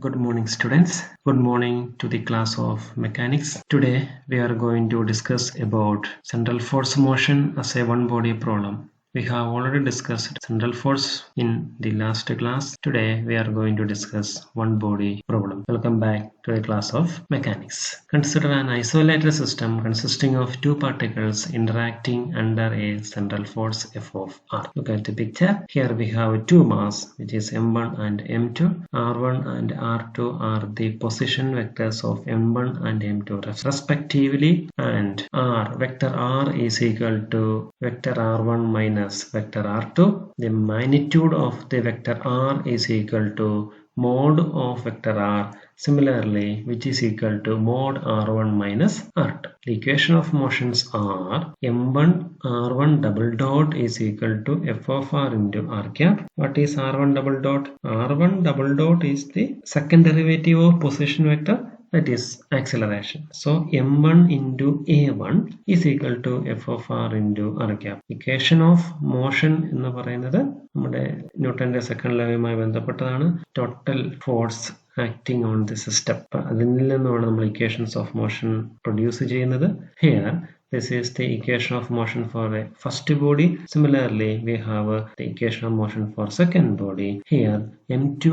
Good morning, students. Good morning to the class of mechanics. Today we are going to discuss about central force motion as a one body problem. We have already discussed central force in the last class. Today we are going to discuss one body problem. Welcome back to the class of mechanics. Consider an isolated system consisting of two particles interacting under a central force F of R. Look at the picture. Here we have two mass, which is M1 and M2. R1 and R2 are the position vectors of M1 and M2 respectively, and vector R is equal to vector R1 minus vector R2. The magnitude of the vector R is equal to mod of vector R, similarly, which is equal to mod R1 minus R2. The equation of motions are M1 R1 double dot is equal to F of R into R cap. What is R1 double dot? R1 double dot is the second derivative of position vector, that is acceleration. So M1 into A1 is equal to F of R into R cap. Equation of motion എന്ന് പറയുന്നത് നമ്മുടെ ന്യൂട്ടന്റെ second ലോയുമായി ബന്ധപ്പെട്ടതാണ്. Total force acting on the system. അതിൽ നിന്നാണ് നമ്മൾ equations of motion produce ചെയ്യുന്നത്. Here this is the equation of motion for a first body. Similarly, we have the equation of motion for second body. Here M2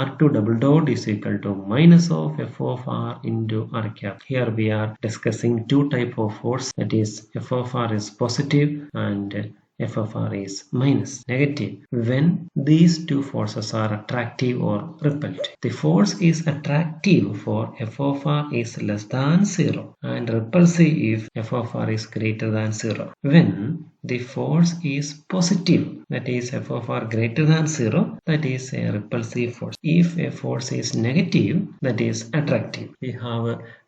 R2 double dot is equal to minus of F of R into R cap. Here we are discussing two type of force, that is F of R is positive and F of R is minus, negative, when these two forces are attractive or repelled. The force is attractive for F of R is less than 0 and repulsive if F of R is greater than 0. When the force is positive, that is F of R greater than 0, that is a repulsive force. If a force is negative, that is attractive. We have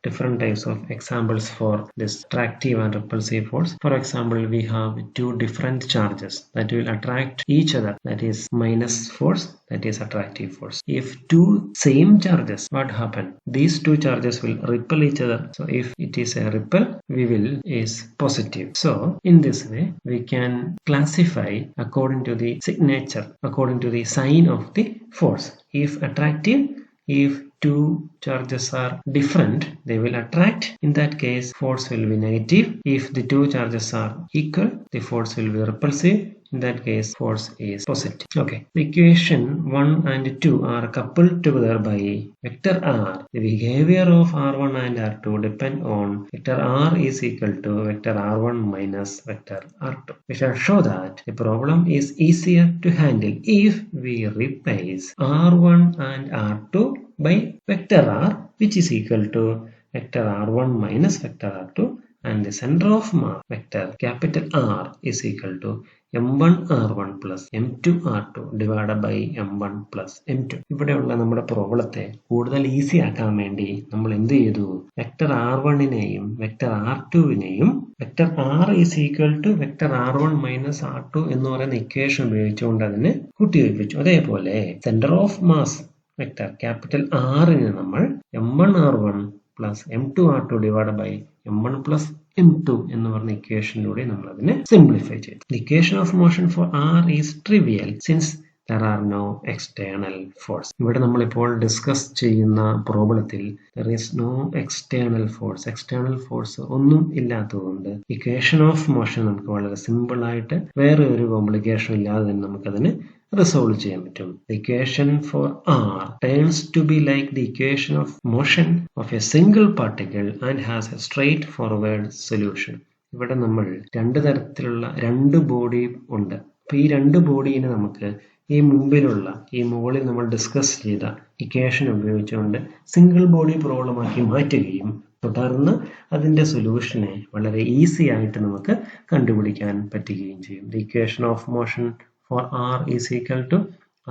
different types of examples for this attractive and repulsive force. For example, we have two different charges that will attract each other, that is minus force, that is attractive force. If two same charges, what happen? These two charges will repel each other. So if it is a repel, we will is positive. So in this way, we can classify according to the signature, according to the sign of the force. If attractive, if two charges are different, they will attract. In that case, force will be negative. If the two charges are equal, the force will be repulsive. In that case, force is positive. Okay. The equation 1 and 2 are coupled together by vector R. The behavior of R1 and R2 depend on vector R is equal to vector R1 minus vector R2. We shall show that the problem is easier to handle if we replace R1 and R2 by vector R, which is equal to vector R1 minus vector R2, and the center of mass vector capital R is equal to M1 R1 plus M2 R2 divided by M1 plus M2. ഇവിടെയുള്ള നമ്മുടെ പ്രോബ്ലത്തെ കൂടുതൽ easy ആക്കാൻ വേണ്ടി നമ്മൾ എന്ത് ചെയ്തു? Vector R1നെയും vector R2വിനെയും vector R is equal to vector R1 minus R2 എന്ന് പറയുന്ന ഇക്വേഷൻ ഉപയോഗിച്ചുകൊണ്ട് അതിനെ കൂട്ടിയോജിപ്പിച്ചു. അതേപോലെ centre of mass vector capital ആറിനെ നമ്മൾ M1 R1 plus M2 R2 divided by M1 plus M2 എന്ന് പറഞ്ഞ ഇക്വേഷനിലൂടെ നമ്മൾ അതിനെ സിംപ്ലിഫൈ ചെയ്തു. The equation of motion for R is trivial since there are no external force. ഇവിടെ നമ്മളിപ്പോൾ ഡിസ്കസ് ചെയ്യുന്ന പ്രോബ്ലത്തിൽ there is no external force. External force ഒന്നും ഇല്ലാത്തതുകൊണ്ട് ഇക്വേഷൻ ഓഫ് മോഷൻ നമുക്ക് വളരെ സിമ്പിൾ ആയിട്ട് വേറെ ഒരു കോംപ്ലിക്കേഷൻ ഇല്ലാതെ തന്നെ നമുക്കതിനെ resolve ചെയ്യാൻ പറ്റും. The equation for R tends to be like the equation of motion of a single particle and has a straightforward solution. ഇവിടെ നമ്മൾ രണ്ട് തരത്തിലുള്ള രണ്ട് ബോഡി ഉണ്ട്. അപ്പൊ ഈ രണ്ട് ബോഡീനെ നമുക്ക് ഈ മുമ്പിലുള്ള ഈ മുകളിൽ നമ്മൾ ഡിസ്കസ് ചെയ്ത ഇക്വേഷൻ ഉപയോഗിച്ചുകൊണ്ട് സിംഗിൾ ബോഡി പ്രോബ്ലം ആക്കി മാറ്റുകയും തുടർന്ന് അതിന്റെ സൊല്യൂഷനെ വളരെ ഈസി ആയിട്ട് നമുക്ക് കണ്ടുപിടിക്കാൻ പറ്റുകയും ചെയ്യും. The equation of motion for R is equal to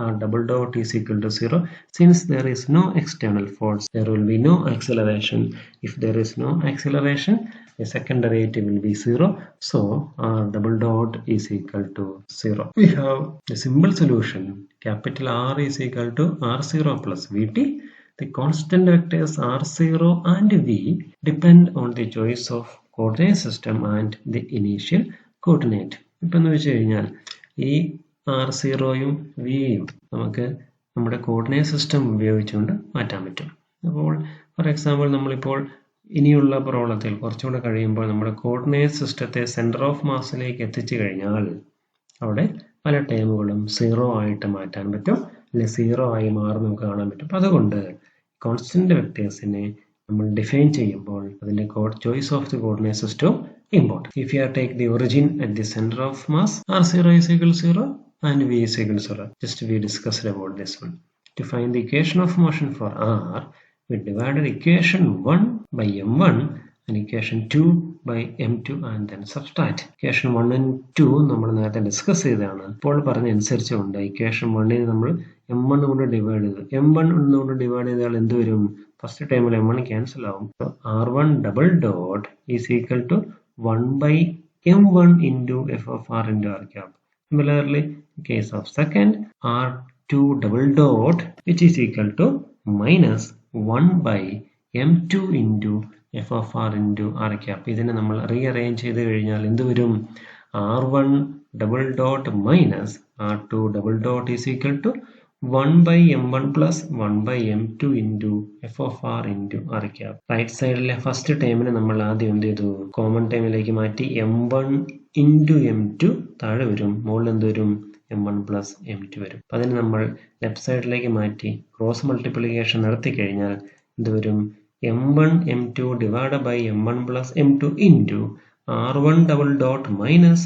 R double dot is equal to 0. Since there is no external force, there will be no acceleration. If there is no acceleration, the second derivative will be 0. So R double dot is equal to 0. We have a simple solution. Capital R is equal to R0 plus Vt. The constant vectors R0 and V depend on the choice of coordinate system and the initial coordinate. ഇപ്പം എന്ന് വെച്ച് കഴിഞ്ഞാൽ ഈ R0യും Vയും നമുക്ക് നമ്മുടെ coordinate system ഉപയോഗിച്ചുകൊണ്ട് മാറ്റാൻ പറ്റും. അപ്പോൾ ഫോർ എക്സാമ്പിൾ നമ്മളിപ്പോൾ ഇനിയുള്ള പ്രോബ്ലത്തിൽ കുറച്ചുകൂടെ കഴിയുമ്പോൾ നമ്മുടെ കോർഡിനേറ്റ് സിസ്റ്റത്തെ സെൻറ്റർ ഓഫ് മാസിലേക്ക് എത്തിച്ചു കഴിഞ്ഞാൽ അവിടെ പല ടേമുകളും 0 ആയിട്ട് മാറ്റാൻ പറ്റും, അല്ലെങ്കിൽ 0 ആയി മാറി നമുക്ക് കാണാൻ പറ്റും. അപ്പം അതുകൊണ്ട് കോൺസ്റ്റന്റ് വെക്ടേഴ്സിനെ നമ്മൾ ഡിഫൈൻ ചെയ്യുമ്പോൾ അതിൻ്റെ choice of the coordinate system important. If you take the origin at the centre of mass r0 is equal to 0 and v is equal to 0. Just we discussed about this one. To find the equation of motion for r, we divided equation 1 by m1 and equation 2 by m2 and then subtract. Equation 1 and 2 നമ്മൾ നേരത്തെ discuss ചെയ്തതാണ്. ഇപ്പോൾ പറഞ്ഞ അനുസരിച്ചുകൊണ്ട് equation 1 നമ്മൾ m1 കൊണ്ട് divide ചെയ്തു. m1 കൊണ്ട് ഡിവൈഡ് ചെയ്താൽ എന്ത് വരും? ഫസ്റ്റ് ടൈമിൽ m1 ക്യാൻസൽ ആവും. r1 double dot is equal to 1 by m1 into f of r into r cap. Similarly, in case of second, r2 double dot which is equal to minus 1 by m2 into f of r into r cap. ഇതിനെ നമ്മൾ rearrange ചെയ്ത് കഴിഞ്ഞാൽ എന്ത് വരും? r1 double dot minus r2 double dot is equal to 1 by m1 plus 1 by m2 into f of r into r cap. Right സൈഡിലെ first ടേമിനെ നമ്മൾ ആദ്യം എന്ത് ചെയ്തു? കോമൺ ടേമിലേക്ക് മാറ്റി m1 into m2 താഴെ വരും, മുകളിൽ എന്ത് വരും? m1 plus m2 വരും. അപ്പം അതിന് നമ്മൾ ലെഫ്റ്റ് സൈഡിലേക്ക് മാറ്റി ക്രോസ് മൾട്ടിപ്ലിക്കേഷൻ നടത്തി കഴിഞ്ഞാൽ എന്ത് വരും? m1 m2 divided by m1 plus m2 into r1 double dot minus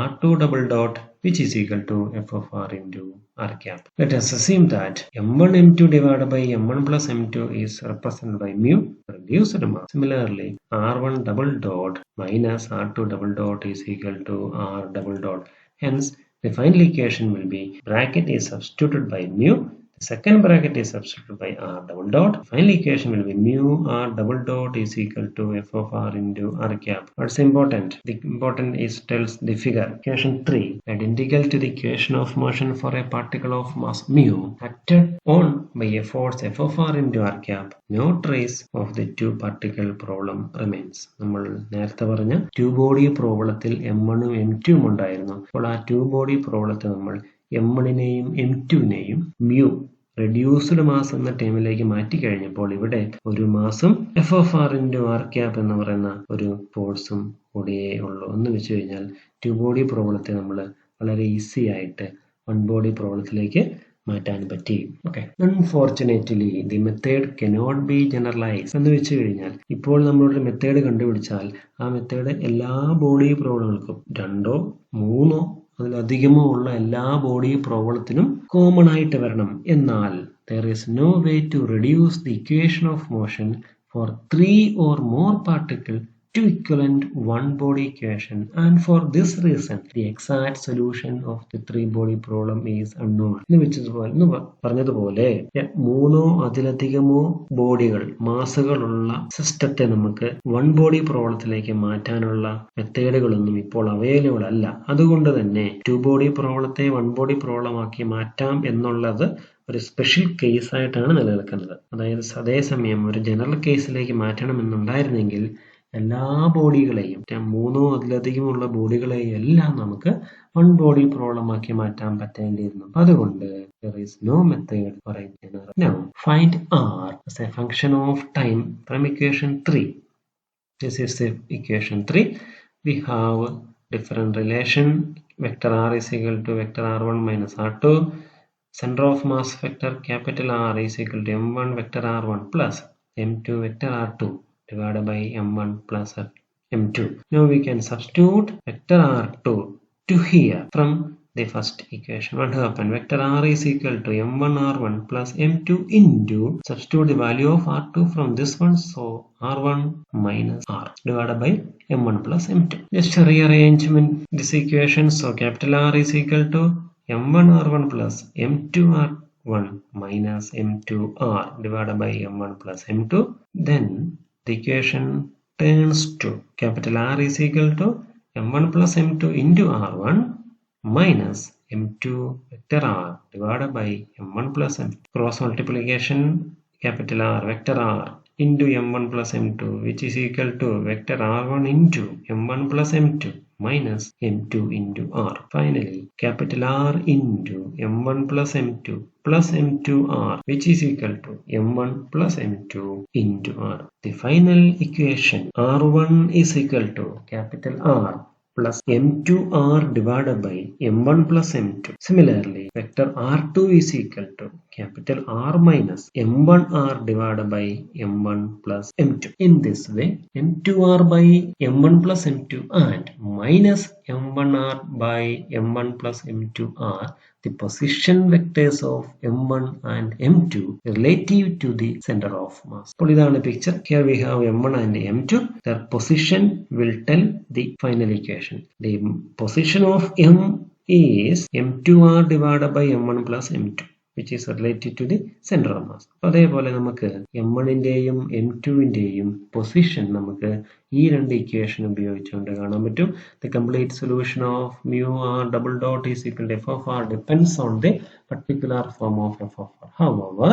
r2 double dot which is equal to f of r into r cap. Let us assume that m1 m2 divided by m1 plus m2 is represented by mu, reduced mass. Similarly, r1 double dot minus r2 double dot is equal to r double dot. Hence, the final equation will be bracket is substituted by mu. The second bracket is substituted by r double dot. Final equation will be mu r double dot is equal to f of r into r cap. What's important? The important is tells the figure. Equation 3 identical to the equation of motion for a particle of mass mu acted on by a force f of r into r cap. No trace of the two particle problem remains. നമ്മൾ നേരത്തെ പറഞ്ഞ to body പ്രോബ്ലത്തിൽ m1 ഉം m2 ഉം ഉണ്ടായിരുന്നു. അപ്പോൾ ആ to body പ്രോബ്ലത്തിൽ നമ്മൾ m1നെയും m2നെയും mu റെഡ്യൂസ്ഡ് മാസ് എന്ന ടേമിലേക്ക് മാറ്റി കഴിഞ്ഞപ്പോൾ ഇവിടെ ഒരു മാസും F of R into R cap എന്ന് പറയുന്ന ഒരു ഫോഴ്സും കൂടിയേ ഉള്ളൂ എന്ന് വെച്ച് കഴിഞ്ഞാൽ ടു ബോഡി പ്രോബ്ലത്തെ നമ്മൾ വളരെ ഈസി ആയിട്ട് വൺ ബോഡി പ്രോബ്ലത്തിലേക്ക് മാറ്റാൻ പറ്റി. Okay, unfortunately the method cannot be generalise എന്ന് വെച്ച് കഴിഞ്ഞാൽ ഇപ്പോൾ നമ്മളൊരു മെത്തേഡ് കണ്ടുപിടിച്ചാൽ ആ മെത്തേഡ് എല്ലാ ബോഡി പ്രോബ്ലങ്ങൾക്കും 2 3 അതിലധികമോ ഉള്ള എല്ലാ ബോഡി പ്രോബ്ലത്തിനും കോമൺ ആയിട്ട് വരണം. എന്നാൽ there is no way to reduce the equation of motion for 3 or more particles to equivalent one body equation, and for this reason the exact solution of the 3 body problem is unknown. എന്ന് പറഞ്ഞതുപോലെ 3 അതിലധികമോ ബോഡികൾ മാസുകളുള്ള സിസ്റ്റത്തെ നമുക്ക് one body പ്രോബ്ലത്തിലേക്ക് മാറ്റാനുള്ള മെത്തേഡുകളൊന്നും ഇപ്പോൾ available അല്ല. അതുകൊണ്ട് തന്നെ 2 ബോഡി പ്രോബ്ലത്തെ വൺ ബോഡി പ്രോബ്ലം ആക്കി മാറ്റാം എന്നുള്ളത് ഒരു സ്പെഷ്യൽ കേസ് ആയിട്ടാണ് നിലനിൽക്കുന്നത്. അതായത് അതേസമയം ഒരു ജനറൽ കേസിലേക്ക് മാറ്റണമെന്നുണ്ടായിരുന്നെങ്കിൽ എല്ലാ ബോഡികളെയും 3 അതിലധികമുള്ള ബോഡികളെയും എല്ലാം നമുക്ക് വൺ ബോഡി പ്രോബ്ലം ആക്കി മാറ്റാൻ പറ്റേണ്ടിയിരുന്നു. അതുകൊണ്ട് there is no method for a general. Now find r as a function of time from equation 3. This is the equation 3. We have different relation. Vector r is equal to vector r1 minus r2. Center of mass vector capital R is equal to m1 vector r1 plus m2 vector r2 divided by m1 plus m2. Now we can substitute vector r2 to here from the first equation. What happened? Vector r is equal to m1 r1 plus m2 into, substitute the value of r2 from this one, so r1 minus r divided by m1 plus m2. Just rearrangement this equation. So capital R is equal to m1 r1 plus m2 r1 minus m2 r divided by m1 plus m2. Then the equation turns to capital R is equal to m1 plus m2 into r1 minus m2 vector r divided by m1 plus m. Cross multiplication capital R vector r into m1 plus m2 which is equal to vector r1 into m1 plus m2 minus m2 into r. Finally, capital R into m1 plus m2 plus m2r, which is equal to m1 plus m2 into r. The final equation r1 is equal to capital R plus m2r divided by m1 plus m2. Similarly, vector r2 is equal to capital R minus m1r divided by m1 plus m2. In this way, m2r by m1 plus m2 and minus m1r by m1 plus m2 are the position vectors of m1 and m2 relative to the center of mass. അപ്പോൾ ഇതാണ് picture. Here we have m1 and m2. Their position will tell the final equation. The position of m is m2r divided by m1 plus m2, which is related to the center of mass. അതേപോലെ നമുക്ക് m1ന്റെയും m2ന്റെയും position നമുക്ക് ഈ രണ്ട് equation ഉപയോഗിച്ചുകൊണ്ട് കാണാൻ പറ്റും. The complete solution of mu r double dot is equal to f of r depends on the particular form of f of r. However,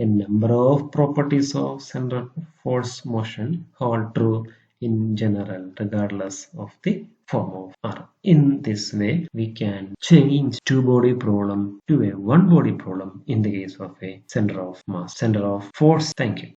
a number of properties of central force motion hold true in general regardless of the form of r. In this way, we can change two body problem to a one body problem in the case of a center of mass, center of force. Thank you.